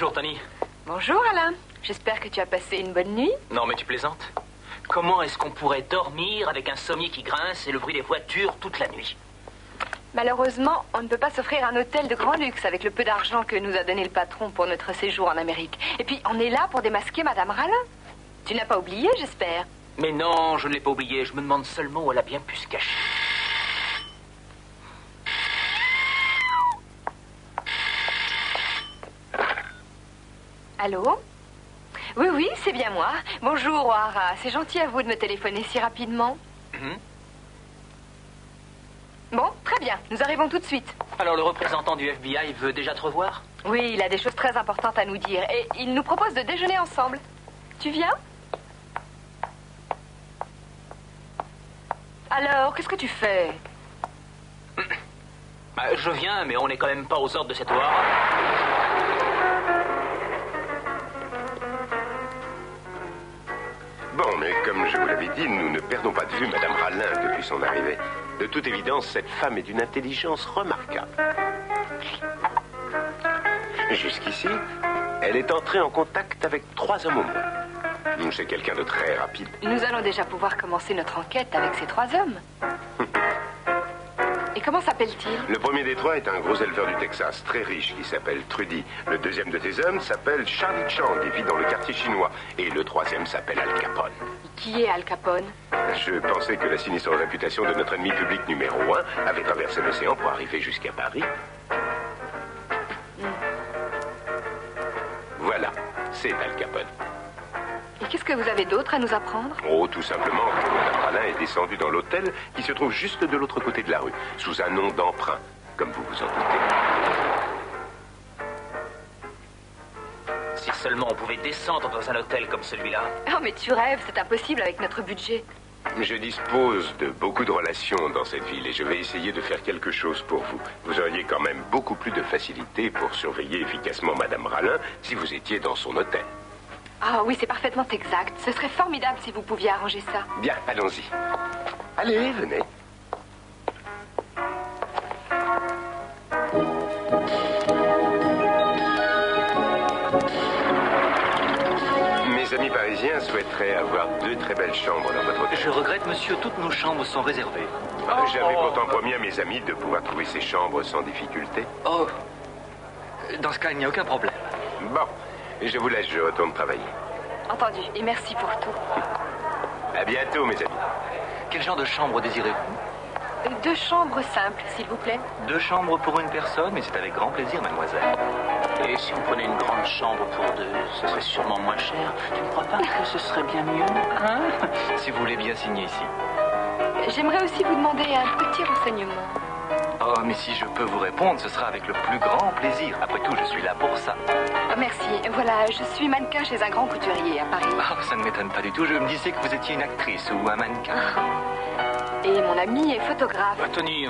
Bonjour, Tony. Bonjour, Alain. J'espère que tu as passé une bonne nuit. Non, mais tu plaisantes. Comment est-ce qu'on pourrait dormir avec un sommier qui grince et le bruit des voitures toute la nuit? Malheureusement, on ne peut pas s'offrir un hôtel de grand luxe avec le peu d'argent que nous a donné le patron pour notre séjour en Amérique. Et puis, on est là pour démasquer Madame Rallin. Tu n'as pas oublié, j'espère? Mais non, je ne l'ai pas oublié. Je me demande seulement où elle a bien pu se cacher. Allô? Oui, c'est bien moi. Bonjour, O'Hara. C'est gentil à vous de me téléphoner si rapidement. Bon, très bien. Nous arrivons tout de suite. Alors, le représentant du FBI veut déjà te revoir? Oui, il a des choses très importantes à nous dire. Et il nous propose de déjeuner ensemble. Tu viens? Alors, qu'est-ce que tu fais? Je viens, mais on n'est quand même pas aux ordres de cette O'Hara. Bon, mais comme je vous l'avais dit, nous ne perdons pas de vue Madame Rallin depuis son arrivée. De toute évidence, cette femme est d'une intelligence remarquable. Jusqu'ici, elle est entrée en contact avec 3 hommes au moins. C'est quelqu'un de très rapide. Nous allons déjà pouvoir commencer notre enquête avec ces 3 hommes. Et comment s'appelle-t-il? Le premier des 3 est un gros éleveur du Texas, très riche, qui s'appelle Trudy. Le deuxième de tes hommes s'appelle Charlie Chang et vit dans le quartier chinois. Et le troisième s'appelle Al Capone. Qui est Al Capone? Je pensais que la sinistre réputation de notre ennemi public numéro 1 avait traversé l'océan pour arriver jusqu'à Paris. Voilà, c'est Al Capone. Et qu'est-ce que vous avez d'autre à nous apprendre? Oh, tout simplement que Madame Rallin est descendue dans l'hôtel qui se trouve juste de l'autre côté de la rue, sous un nom d'emprunt, comme vous vous en doutez. Si seulement on pouvait descendre dans un hôtel comme celui-là. Oh, mais tu rêves, c'est impossible avec notre budget. Je dispose de beaucoup de relations dans cette ville et je vais essayer de faire quelque chose pour vous. Vous auriez quand même beaucoup plus de facilité pour surveiller efficacement Madame Rallin si vous étiez dans son hôtel. Ah oui, c'est parfaitement exact. Ce serait formidable si vous pouviez arranger ça. Bien, allons-y. Allez, venez. Mes amis parisiens souhaiteraient avoir 2 très belles chambres dans votre hôtel. Je regrette, monsieur, toutes nos chambres sont réservées. J'avais pourtant promis à mes amis de pouvoir trouver ces chambres sans difficulté. Oh, dans ce cas, il n'y a aucun problème. Bon, je vous laisse, je retourne travailler. Entendu, et merci pour tout. À bientôt, mes amis. Quel genre de chambre désirez-vous? 2 chambres simples, s'il vous plaît. 2 chambres pour une personne, mais c'est avec grand plaisir, mademoiselle. Et si vous prenez une grande chambre pour 2, ce serait sûrement moins cher. Tu ne crois pas que ce serait bien mieux, hein? Si vous voulez bien signer ici. J'aimerais aussi vous demander un petit renseignement. Oh, mais si je peux vous répondre, ce sera avec le plus grand plaisir. Après tout, je suis là pour ça. Merci. Voilà, je suis mannequin chez un grand couturier à Paris. Ah, ça ne m'étonne pas du tout. Je me disais que vous étiez une actrice ou un mannequin. Et mon ami est photographe. Tony,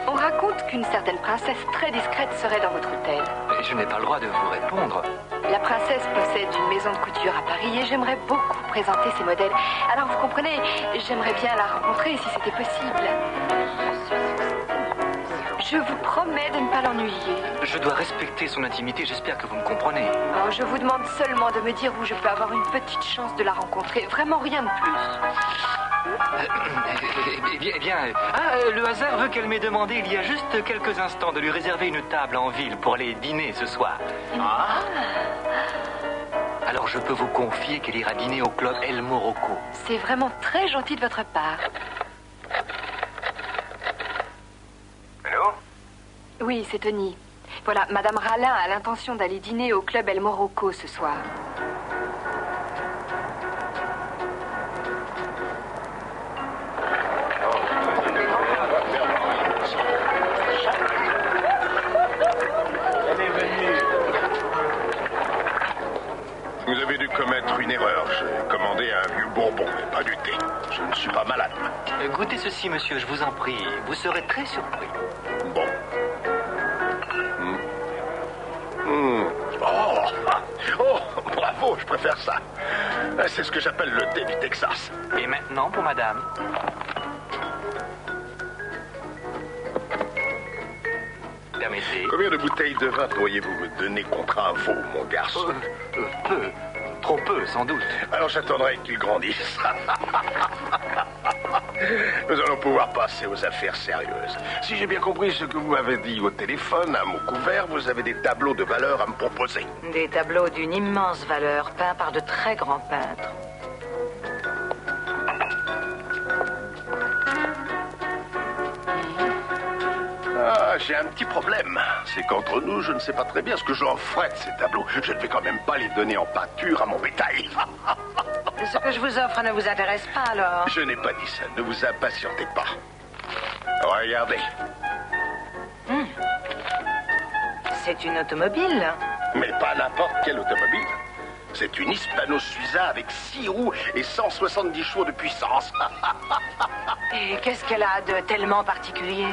On raconte qu'une certaine princesse très discrète serait dans votre hôtel. je n'ai pas le droit de vous répondre. La princesse possède une maison de couture à Paris et j'aimerais beaucoup présenter ses modèles. Alors, vous comprenez, j'aimerais bien la rencontrer si c'était possible. Je vous promets de ne pas l'ennuyer. Je dois respecter son intimité, j'espère que vous me comprenez. Oh, je vous demande seulement de me dire où je peux avoir une petite chance de la rencontrer. Vraiment rien de plus. Le hasard veut qu'elle m'ait demandé il y a juste quelques instants de lui réserver une table en ville pour aller dîner ce soir. Alors je peux vous confier qu'elle ira dîner au club El Morocco. C'est vraiment très gentil de votre part. Allô? Oui, c'est Tony. Voilà, Madame Rallin a l'intention d'aller dîner au club El Morocco ce soir. Vous avez dû commettre une erreur. J'ai commandé un vieux bourbon, mais pas du thé. Je ne suis pas malade. Goûtez ceci, monsieur, je vous en prie. Vous serez très surpris. Bon. Oh, bravo, je préfère ça. C'est ce que j'appelle le thé du Texas. Et maintenant pour madame. permettez. Combien de bouteilles de vin pourriez-vous me donner contre un veau, mon garçon? Peu. Trop peu, sans doute. Alors j'attendrai qu'il grandisse. Nous allons pouvoir passer aux affaires sérieuses. Si j'ai bien compris ce que vous m'avez dit au téléphone, à mot couvert, vous avez des tableaux de valeur à me proposer. Des tableaux d'une immense valeur, peints par de très grands peintres. Ah, j'ai un petit problème. C'est qu'entre nous, je ne sais pas très bien ce que j'en ferai de ces tableaux. Je ne vais quand même pas les donner en pâture à mon bétail. Ce que je vous offre ne vous intéresse pas, alors? Je n'ai pas dit ça. Ne vous impatientez pas. Regardez. C'est une automobile. Mais pas n'importe quelle automobile. C'est une Hispano-Suiza avec 6 roues et 170 chevaux de puissance. Et qu'est-ce qu'elle a de tellement particulier?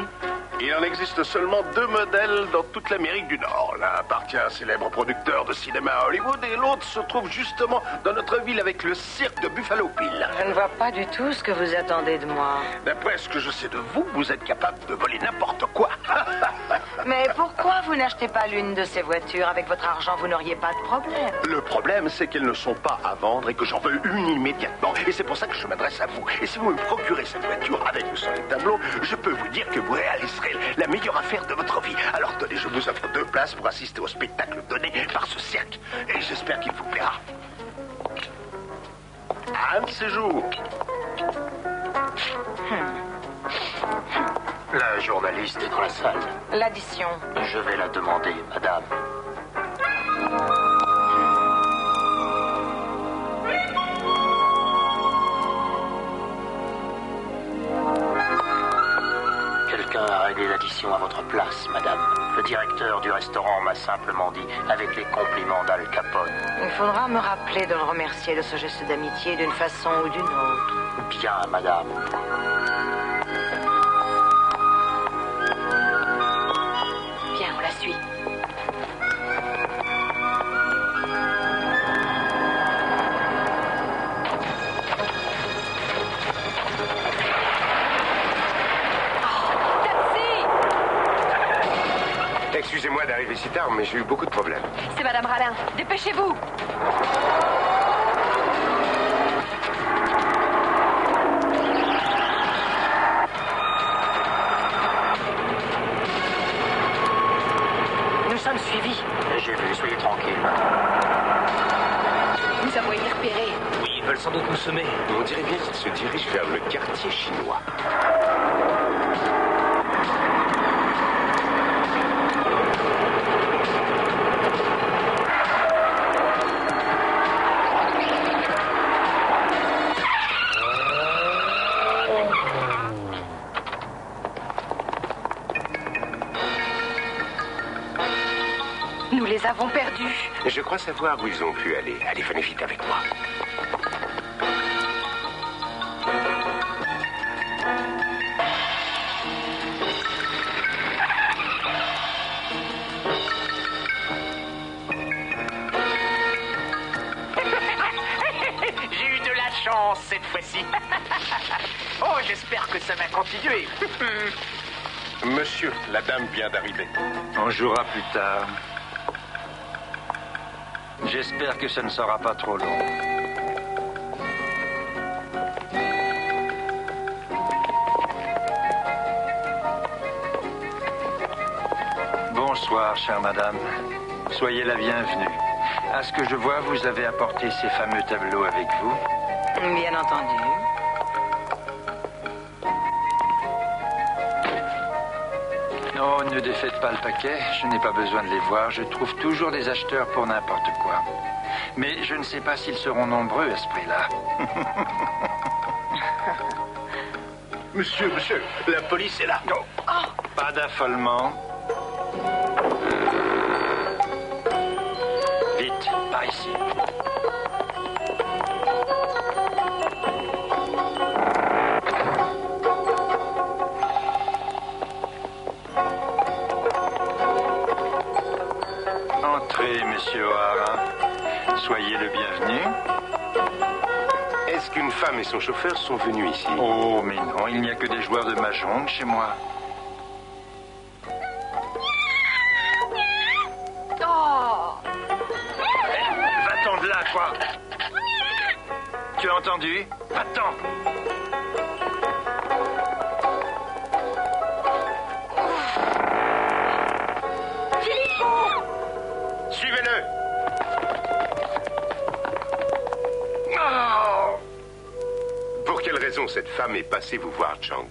Il en existe seulement 2 modèles dans toute l'Amérique du Nord. L'un appartient à un célèbre producteur de cinéma à Hollywood et l'autre se trouve justement dans notre ville avec le cirque de Buffalo Bill. Je ne vois pas du tout ce que vous attendez de moi. D'après ce que je sais de vous, vous êtes capable de voler n'importe quoi. Mais pourquoi vous n'achetez pas l'une de ces voitures? Avec votre argent, vous n'auriez pas de problème. Le problème, c'est qu'elles ne sont pas à vendre et que j'en veux une immédiatement. Et c'est pour ça que je m'adresse à vous. Et si vous me procurez cette voiture avec ou sans les tableaux, je peux vous dire que vous réaliserez la meilleure affaire de votre vie. Alors tenez, je vous offre 2 places pour assister au spectacle donné par ce cirque. Et j'espère qu'il vous plaira. Un de ces jours. La journaliste est dans la salle. L'addition. Je vais la demander, madame. Quelqu'un a réglé l'addition à votre place, madame. Le directeur du restaurant m'a simplement dit, avec les compliments d'Al Capone. Il faudra me rappeler de le remercier de ce geste d'amitié d'une façon ou d'une autre. Bien, madame. Bien, on la suit. Excusez-moi d'arriver si tard, mais j'ai eu beaucoup de problèmes. C'est Madame Rallin. Dépêchez-vous. Nous sommes suivis. J'ai vu, soyez tranquille. Nous avons été repérés. Oui, ils veulent sans doute nous semer. On dirait bien qu'il se dirige vers le quartier chinois. Nous les avons perdus. Je crois savoir où ils ont pu aller. Allez, venez vite avec moi. J'ai eu de la chance cette fois-ci. Oh, j'espère que ça va continuer. Monsieur, la dame vient d'arriver. On jouera plus tard. J'espère que ça ne sera pas trop long. Bonsoir, chère madame. Soyez la bienvenue. À ce que je vois, vous avez apporté ces fameux tableaux avec vous. Bien entendu. Non, ne défaites pas le paquet. Je n'ai pas besoin de les voir. Je trouve toujours des acheteurs pour n'importe quoi. Mais je ne sais pas s'ils seront nombreux à ce prix-là. Monsieur, la police est là. Pas d'affolement. Vite, par ici. Entrez, monsieur O'Hara. Soyez le bienvenu. Est-ce qu'une femme et son chauffeur sont venus ici? Oh, mais non, il n'y a que des joueurs de mahjong chez moi. fois. Tu as entendu? Va-t'en. Suivez-le. Pour quelle raison cette femme est passée vous voir, Chang?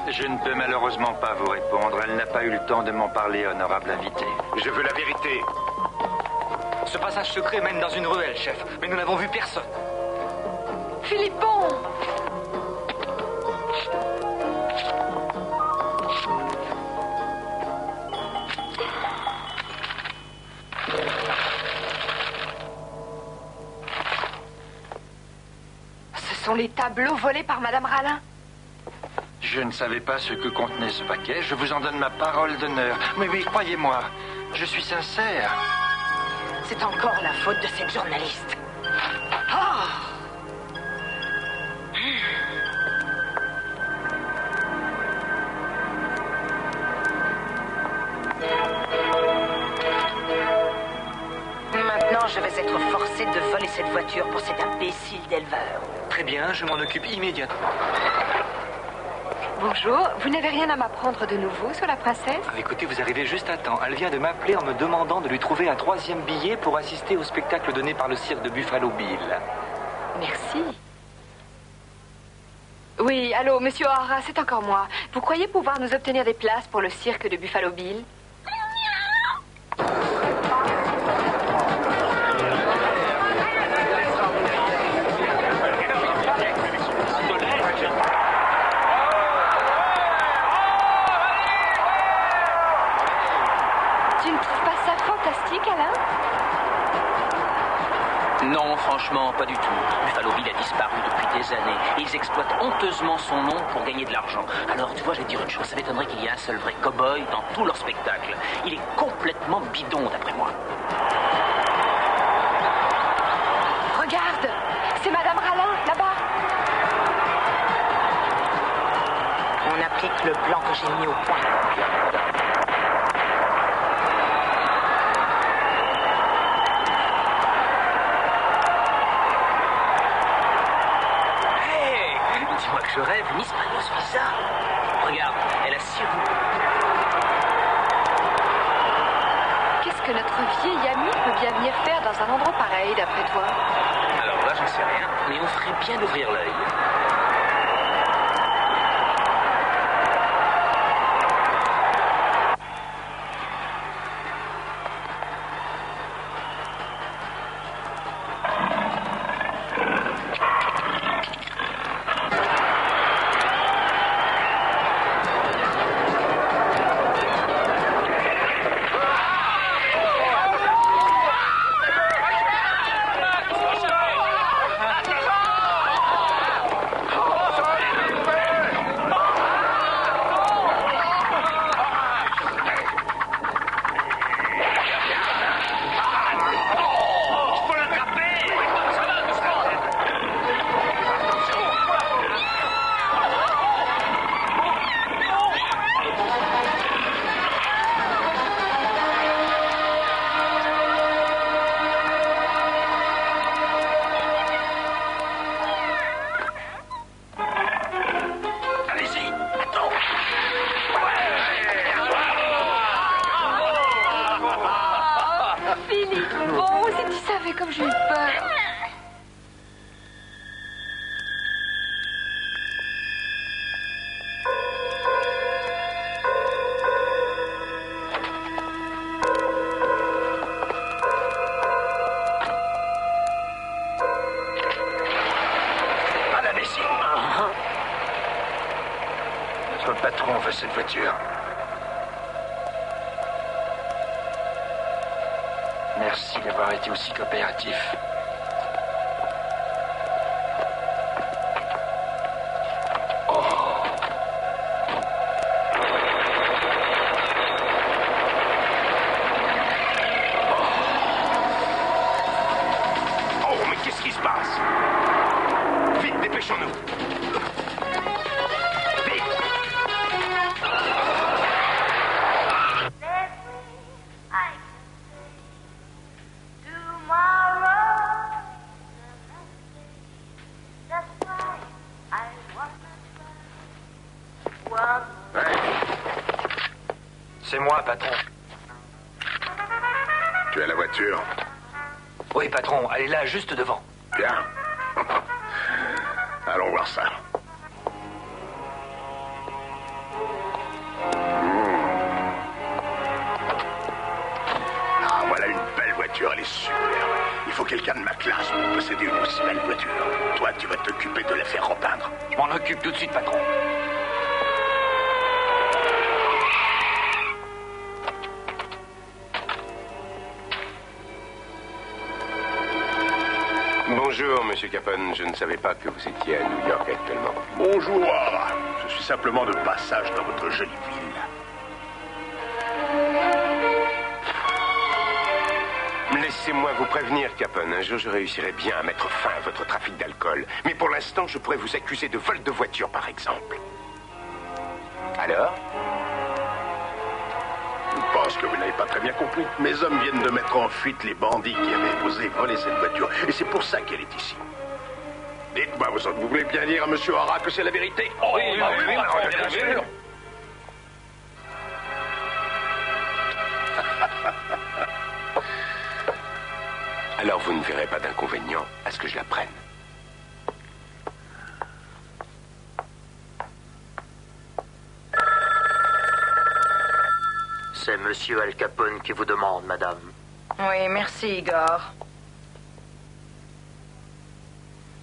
Je ne peux malheureusement pas vous répondre. Elle n'a pas eu le temps de m'en parler, honorable invité. Je veux la vérité. Ce passage secret mène dans une ruelle, chef, mais nous n'avons vu personne. Philippon! Ce sont les tableaux volés par Madame Rallin. Je ne savais pas ce que contenait ce paquet. Je vous en donne ma parole d'honneur. Mais oui, croyez-moi, je suis sincère. C'est encore la faute de cette journaliste. Ah! Maintenant, je vais être forcé de voler cette voiture pour cet imbécile d'éleveur. Très bien, je m'en occupe immédiatement. Bonjour, vous n'avez rien à m'apprendre de nouveau sur la princesse? Ah, écoutez, vous arrivez juste à temps. Elle vient de m'appeler en me demandant de lui trouver un 3e billet pour assister au spectacle donné par le cirque de Buffalo Bill. Merci. Oui, allô, monsieur O'Hara, c'est encore moi. Vous croyez pouvoir nous obtenir des places pour le cirque de Buffalo Bill? Tu ne trouves pas ça fantastique, Alain? Non, franchement, pas du tout. Buffalo Bill a disparu depuis des années. Et ils exploitent honteusement son nom pour gagner de l'argent. Alors, tu vois, je vais te dire une chose. Ça m'étonnerait qu'il y ait un seul vrai cow-boy dans tout leur spectacle. Il est complètement bidon, d'après moi. Regarde, c'est Madame Rallin, là-bas. On applique le plan que j'ai mis au point. Dis-moi que je rêve, une Hispanos Visa. Regarde, elle a 6 roues. Qu'est-ce que notre vieil ami peut bien venir faire dans un endroit pareil, d'après toi? Alors là, j'en sais rien, mais on ferait bien d'ouvrir l'œil. Bon, si tu savais comme j'ai eu peur. Madame ici. Notre patron veut cette voiture. Merci d'avoir été aussi coopératif. Oh, mais qu'est-ce qui se passe? Vite, dépêchons-nous. Vite. Tomorrow Ouais. C'est moi, patron. Tu as la voiture? Oui, patron, elle est là, juste devant. Bien. Allons voir ça. Ah, voilà une belle voiture, elle est superbe. Il faut quelqu'un de ma classe pour posséder une aussi belle voiture. Toi, tu vas t'occuper de la faire repeindre. Je m'en occupe tout de suite, patron. Bonjour, Monsieur Capone. Je ne savais pas que vous étiez à New York actuellement. Bonjour. Je suis simplement de passage dans votre jolie ville. Laissez-moi vous prévenir, Capone. Un jour, je réussirai bien à mettre fin à votre trafic d'alcool. Mais pour l'instant, je pourrais vous accuser de vol de voiture, par exemple. Alors? Je pense que vous n'avez pas très bien compris. Mes hommes viennent de mettre en fuite les bandits qui avaient osé voler cette voiture. Et c'est pour ça qu'elle est ici. Dites-moi, vous voulez bien dire à M. Hara que c'est la vérité? Oui, bien sûr. Alors vous ne verrez pas d'inconvénient à ce que je la prenne. C'est Monsieur Al Capone qui vous demande, madame. Oui, merci, Igor.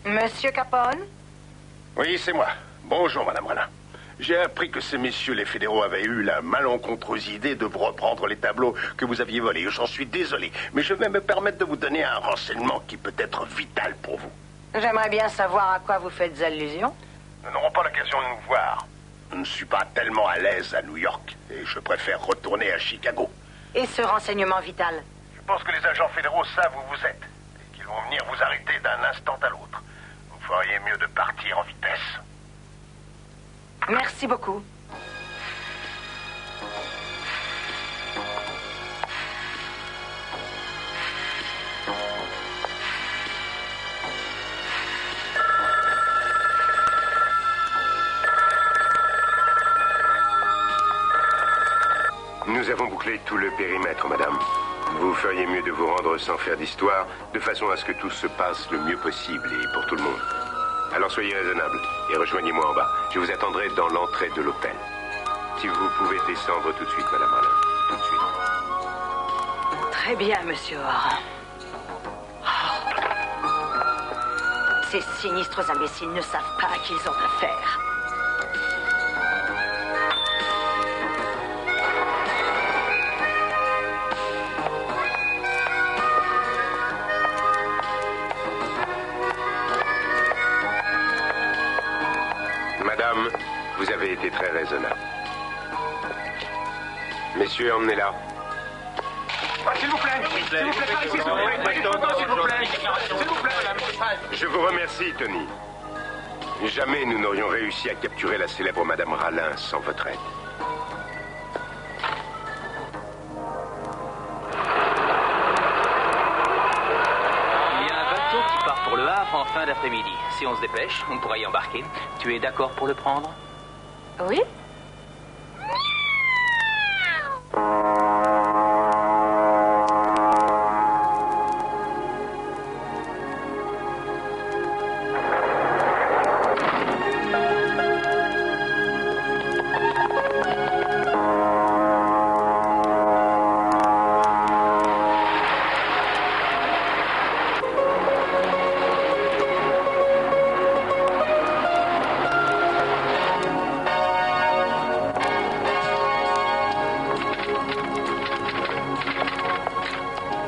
Monsieur Capone? Oui, c'est moi. Bonjour, Madame Ralin. J'ai appris que ces messieurs les fédéraux avaient eu la malencontreuse idée de vous reprendre les tableaux que vous aviez volés. J'en suis désolé, mais je vais me permettre de vous donner un renseignement qui peut être vital pour vous. J'aimerais bien savoir à quoi vous faites allusion. Nous n'aurons pas l'occasion de nous voir. Je ne suis pas tellement à l'aise à New York et je préfère retourner à Chicago. Et ce renseignement vital? Je pense que les agents fédéraux savent où vous êtes et qu'ils vont venir vous arrêter d'un instant à l'autre. Vous feriez mieux de partir en vitesse. Merci beaucoup. Nous avons bouclé tout le périmètre, madame. Vous feriez mieux de vous rendre sans faire d'histoire, de façon à ce que tout se passe le mieux possible et pour tout le monde. Alors soyez raisonnable et rejoignez-moi en bas. Je vous attendrai dans l'entrée de l'hôtel. Si vous pouvez descendre tout de suite, madame Ralin. Tout de suite. Très bien, monsieur Hara. Ces sinistres imbéciles ne savent pas à qui ils ont affaire. Madame, vous avez été très raisonnable. Messieurs, emmenez-la. S'il vous plaît, par ici, s'il vous plaît. S'il vous plaît. Je vous remercie, Tony. Jamais nous n'aurions réussi à capturer la célèbre Madame Ralin sans votre aide. Il y a un bateau qui part pour le Havre en fin d'après-midi. Si on se dépêche, on pourra y embarquer. Tu es d'accord pour le prendre? Oui?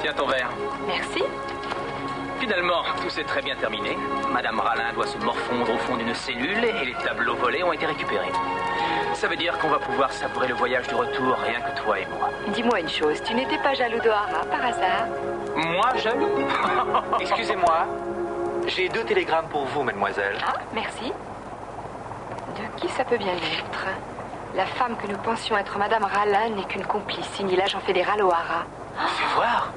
Tiens ton verre. Merci. Finalement, tout s'est très bien terminé. Madame Ralin doit se morfondre au fond d'une cellule et les tableaux volés ont été récupérés. Ça veut dire qu'on va pouvoir savourer le voyage du retour, rien que toi et moi. Dis-moi une chose, tu n'étais pas jaloux d'Ohara par hasard? Moi, jaloux? Excusez-moi. J'ai 2 télégrammes pour vous, mademoiselle. Ah, merci. De qui ça peut bien être? La femme que nous pensions être Madame Ralin n'est qu'une complice, signée l'agent fédéral O'Hara. Fais voir.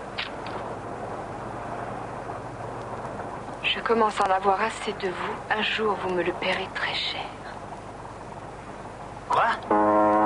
Je commence à en avoir assez de vous. Un jour, vous me le paierez très cher. Quoi?